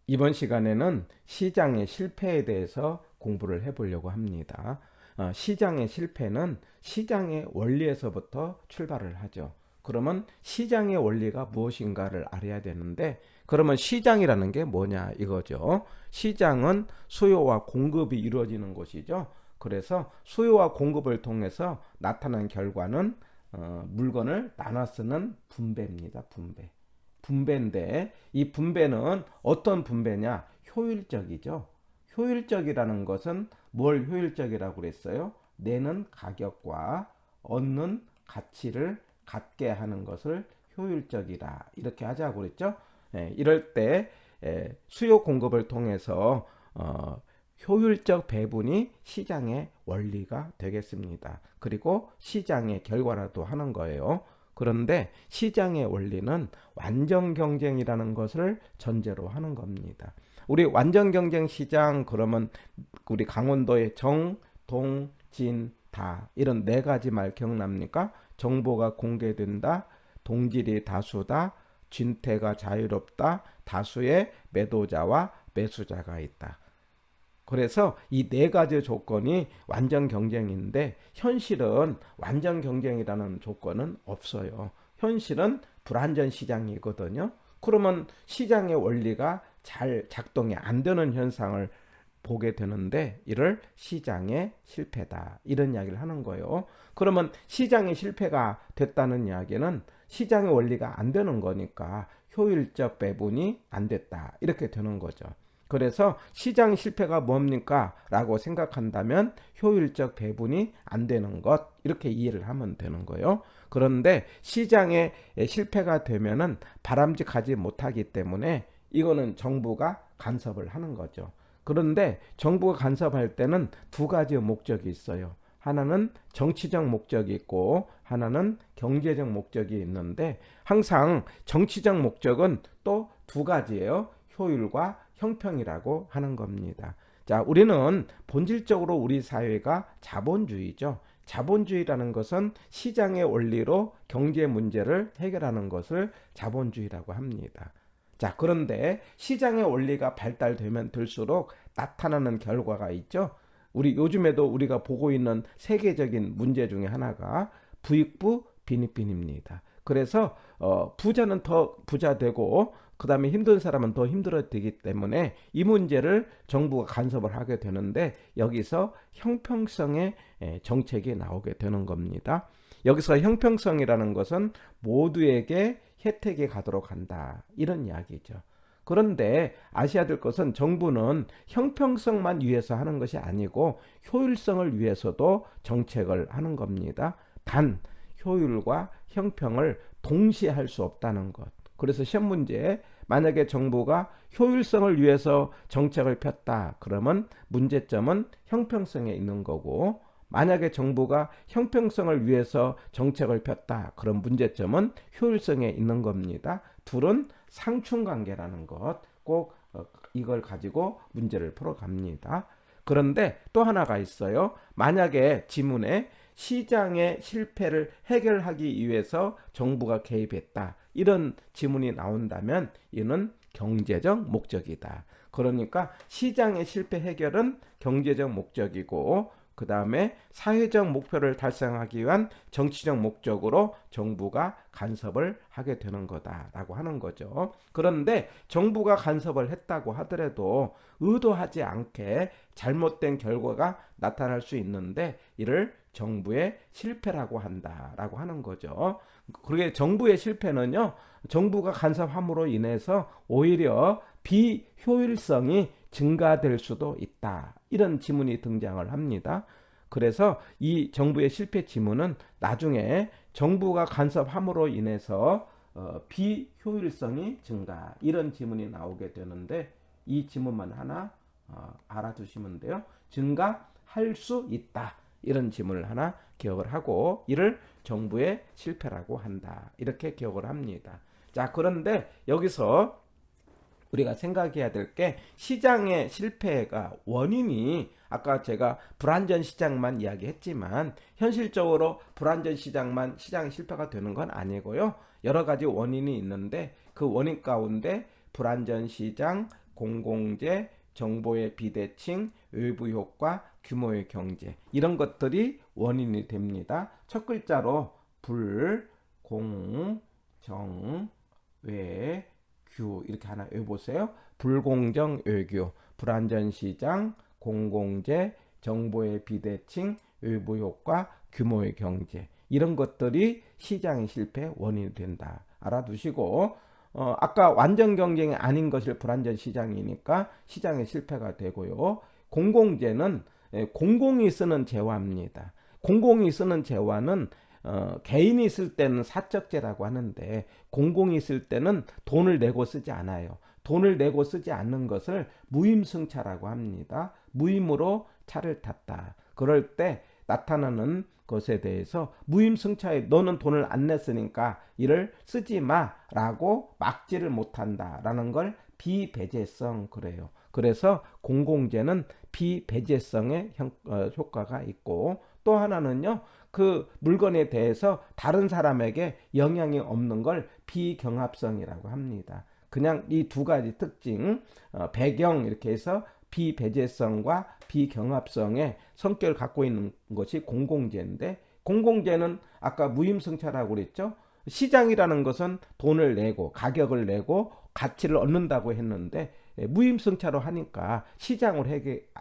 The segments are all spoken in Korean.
이번 시간에는 시장의 실패에 대해서 공부를 해보려고 합니다. 시장의 실패는 시장의 원리에서부터 출발을 하죠. 그러면 시장의 원리가 무엇인가를 알아야 되는데, 그러면 시장이라는 게 뭐냐 이거죠. 시장은 수요와 공급이 이루어지는 곳이죠. 그래서 수요와 공급을 통해서 나타난 결과는 물건을 나눠 쓰는 분배입니다. 분배인데, 이 분배는 어떤 분배냐? 효율적이죠. 효율적이라는 것은 뭘 효율적이라고 그랬어요? 내는 가격과 얻는 가치를 같게 하는 것을 효율적이다, 이렇게 하자고 그랬죠. 이럴 때 수요 공급을 통해서 효율적 배분이 시장의 원리가 되겠습니다. 그리고 시장의 결과라도 하는 거예요. 그런데 시장의 원리는 완전 경쟁이라는 것을 전제로 하는 겁니다. 우리 완전 경쟁 시장 그러면 우리 강원도의 정, 동, 진, 다 이런 네 가지 말 기억납니까? 정보가 공개된다, 동질이 다수다, 진퇴가 자유롭다, 다수의 매도자와 매수자가 있다. 그래서 이 네 가지 조건이 완전 경쟁인데, 현실은 완전 경쟁이라는 조건은 없어요. 현실은 불완전 시장이거든요. 그러면 시장의 원리가 잘 작동이 안 되는 현상을 보게 되는데, 이를 시장의 실패다, 이런 이야기를 하는 거예요. 그러면 시장의 실패가 됐다는 이야기는 시장의 원리가 안 되는 거니까 효율적 배분이 안 됐다, 이렇게 되는 거죠. 그래서 시장 실패가 뭡니까? 라고 생각한다면 효율적 배분이 안 되는 것, 이렇게 이해를 하면 되는 거예요. 그런데 시장의 실패가 되면은 바람직하지 못하기 때문에 이거는 정부가 간섭을 하는 거죠. 그런데 정부가 간섭할 때는 두 가지 목적이 있어요. 하나는 정치적 목적이 있고 하나는 경제적 목적이 있는데, 항상 정치적 목적은 또 두 가지예요. 효율과 형평이라고 하는 겁니다. 자, 우리는 본질적으로 우리 사회가 자본주의죠. 자본주의라는 것은 시장의 원리로 경제 문제를 해결하는 것을 자본주의라고 합니다. 자, 그런데 시장의 원리가 발달되면 될수록 나타나는 결과가 있죠. 우리 요즘에도 우리가 보고 있는 세계적인 문제 중에 하나가 부익부 빈익빈입니다. 그래서 부자는 더 부자 되고 그 다음에 힘든 사람은 더 힘들어지기 때문에 이 문제를 정부가 간섭을 하게 되는데, 여기서 형평성의 정책이 나오게 되는 겁니다. 여기서 형평성이라는 것은 모두에게 혜택이 가도록 한다, 이런 이야기죠. 그런데 아셔야 될 것은 정부는 형평성만 위해서 하는 것이 아니고 효율성을 위해서도 정책을 하는 겁니다. 단 효율과 형평을 동시에 할 수 없다는 것. 그래서 시험 문제에 만약에 정부가 효율성을 위해서 정책을 폈다, 그러면 문제점은 형평성에 있는 거고, 만약에 정부가 형평성을 위해서 정책을 폈다, 그럼 문제점은 효율성에 있는 겁니다. 둘은 상충관계라는 것, 꼭 이걸 가지고 문제를 풀어갑니다. 그런데 또 하나가 있어요. 만약에 지문에 시장의 실패를 해결하기 위해서 정부가 개입했다, 이런 지문이 나온다면 이는 경제적 목적이다. 그러니까 시장의 실패 해결은 경제적 목적이고, 그 다음에 사회적 목표를 달성하기 위한 정치적 목적으로 정부가 간섭을 하게 되는 거다라고 하는 거죠. 그런데 정부가 간섭을 했다고 하더라도 의도하지 않게 잘못된 결과가 나타날 수 있는데, 이를 정부의 실패라고 한다라고 하는 거죠. 그게 정부의 실패는요, 정부가 간섭함으로 인해서 오히려 비효율성이 증가될 수도 있다, 이런 지문이 등장을 합니다. 그래서 이 정부의 실패 지문은 나중에 정부가 간섭함으로 인해서 비효율성이 증가, 이런 지문이 나오게 되는데, 이 지문만 하나 알아두시면 돼요. 증가할 수 있다, 이런 지문을 하나 기억을 하고, 이를 정부의 실패라고 한다, 이렇게 기억을 합니다. 자, 그런데 여기서 우리가 생각해야 될 게, 시장의 실패가 원인이 아까 제가 불안전 시장만 이야기했지만 현실적으로 불안전 시장만 시장 실패가 되는 건 아니고요. 여러 가지 원인이 있는데 그 원인 가운데 불안전 시장, 공공재, 정보의 비대칭, 외부 효과, 규모의 경제, 이런 것들이 원인이 됩니다. 첫 글자로 불, 공, 정, 외, 규 이렇게 하나 외워보세요. 불공정, 외교, 불안전 시장, 공공재, 정보의 비대칭, 외부 효과, 규모의 경제, 이런 것들이 시장의 실패 원인이 된다. 알아두시고 아까 완전 경쟁이 아닌 것을 불완전 시장이니까 시장의 실패가 되고요. 공공재는 공공이 쓰는 재화입니다. 공공이 쓰는 재화는 개인이 쓸 때는 사적재라고 하는데 공공이 쓸 때는 돈을 내고 쓰지 않아요. 돈을 내고 쓰지 않는 것을 무임승차라고 합니다. 무임으로 차를 탔다. 그럴 때 나타나는 것에 대해서 무임승차에 너는 돈을 안 냈으니까 이를 쓰지 마라고 막지를 못한다라는 걸 비배제성 그래요. 그래서 공공재는 비배제성의 효과가 있고 또 하나는요. 그 물건에 대해서 다른 사람에게 영향이 없는 걸 비경합성이라고 합니다. 그냥 이 두 가지 특징 배경 이렇게 해서 비배제성과 비경합성의 성격을 갖고 있는 것이 공공재인데 공공재는 아까 무임승차라고 그랬죠. 시장이라는 것은 돈을 내고 가격을 내고 가치를 얻는다고 했는데 무임승차로 하니까 시장으로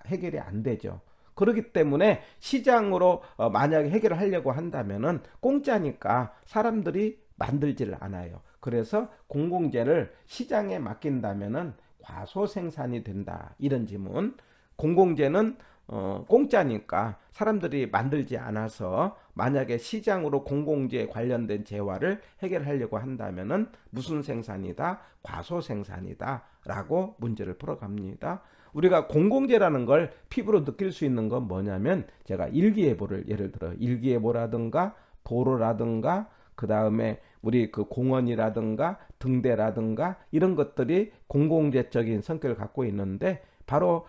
해결이 안 되죠. 그렇기 때문에 시장으로 만약에 해결을 하려고 한다면은 공짜니까 사람들이 만들지를 않아요. 그래서 공공재를 시장에 맡긴다면은 과소 생산이 된다. 이런 질문. 공공재는 공짜니까 사람들이 만들지 않아서 만약에 시장으로 공공재 관련된 재화를 해결하려고 한다면은 무슨 생산이다? 과소 생산이다. 라고 문제를 풀어갑니다. 우리가 공공재라는 걸 피부로 느낄 수 있는 건 뭐냐면 제가 일기예보를 예를 들어 일기예보라든가 도로라든가 그 다음에 우리 그 공원이라든가 등대라든가 이런 것들이 공공재적인 성격을 갖고 있는데 바로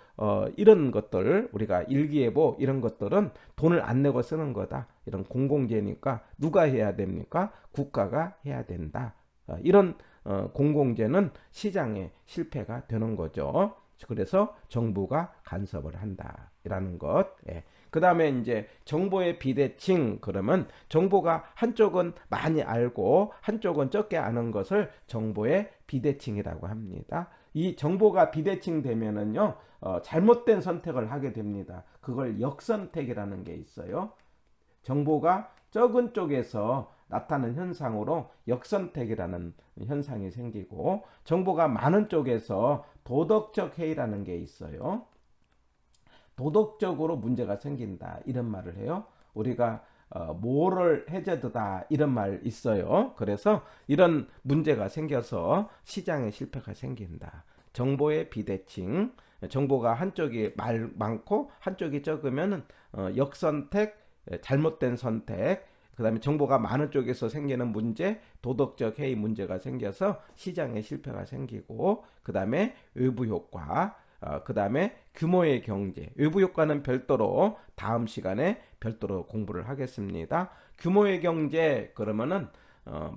이런 것들 우리가 일기예보 이런 것들은 돈을 안 내고 쓰는 거다. 이런 공공재니까 누가 해야 됩니까? 국가가 해야 된다. 이런 공공재는 시장의 실패가 되는 거죠. 그래서 정부가 간섭을 한다라는 것. 예. 그 다음에 이제 정보의 비대칭 그러면 정보가 한쪽은 많이 알고 한쪽은 적게 아는 것을 정보의 비대칭이라고 합니다. 이 정보가 비대칭 되면은요 잘못된 선택을 하게 됩니다. 그걸 역선택이라는 게 있어요. 정보가 적은 쪽에서 나타나는 현상으로 역선택이라는 현상이 생기고 정보가 많은 쪽에서 도덕적 해이라는 게 있어요. 도덕적으로 문제가 생긴다 이런 말을 해요. 우리가 모럴 해저드다 이런 말 있어요. 그래서 이런 문제가 생겨서 시장에 실패가 생긴다. 정보의 비대칭, 정보가 한쪽이 많고 한쪽이 적으면 역선택, 잘못된 선택, 그 다음에 정보가 많은 쪽에서 생기는 문제, 도덕적 해이 문제가 생겨서 시장에 실패가 생기고 그 다음에 외부 효과, 그 다음에 규모의 경제, 외부 효과는 별도로 다음 시간에 별도로 공부를 하겠습니다. 규모의 경제 그러면은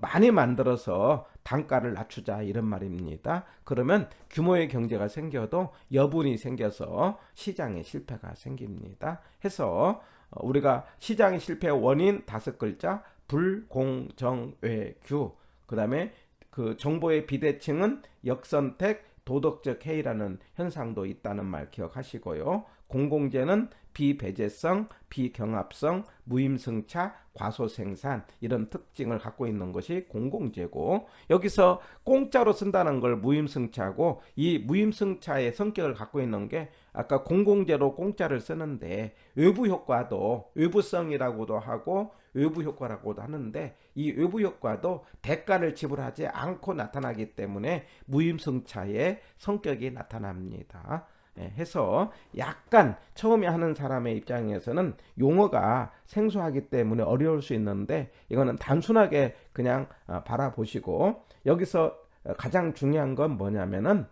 많이 만들어서 단가를 낮추자 이런 말입니다. 그러면 규모의 경제가 생겨도 여분이 생겨서 시장에 실패가 생깁니다. 해서 우리가 시장의 실패 원인 5글자 불공정외규 그 다음에 그 정보의 비대칭은 역선택 도덕적 해이라는 현상도 있다는 말 기억하시고요. 공공재는 비배제성, 비경합성, 무임승차, 과소생산 이런 특징을 갖고 있는 것이 공공재고 여기서 공짜로 쓴다는 걸 무임승차고 이 무임승차의 성격을 갖고 있는 게 아까 공공재로 공짜를 쓰는데 외부 효과도 외부성이라고도 하고 외부 효과라고도 하는데 이 외부 효과도 대가를 지불하지 않고 나타나기 때문에 무임승차의 성격이 나타납니다. 해서 약간 처음에 하는 사람의 입장에서는 용어가 생소하기 때문에 어려울 수 있는데 이거는 단순하게 그냥 바라보시고 여기서 가장 중요한 건 뭐냐면은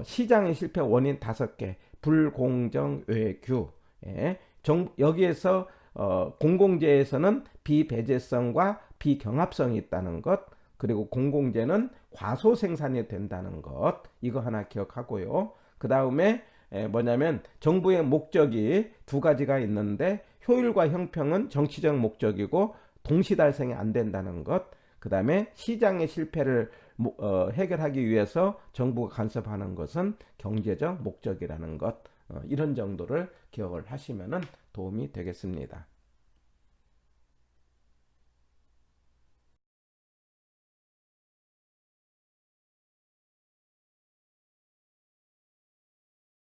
시장의 실패 원인 5개 불공정 외규 여기에서 공공재에서는 비배제성과 비경합성이 있다는 것 그리고 공공재는 과소 생산이 된다는 것, 이거 하나 기억하고요. 그 다음에 뭐냐면 정부의 목적이 두 가지가 있는데 효율과 형평은 정치적 목적이고 동시 달성이 안 된다는 것. 그 다음에 시장의 실패를 해결하기 위해서 정부가 간섭하는 것은 경제적 목적이라는 것. 이런 정도를 기억을 하시면 도움이 되겠습니다.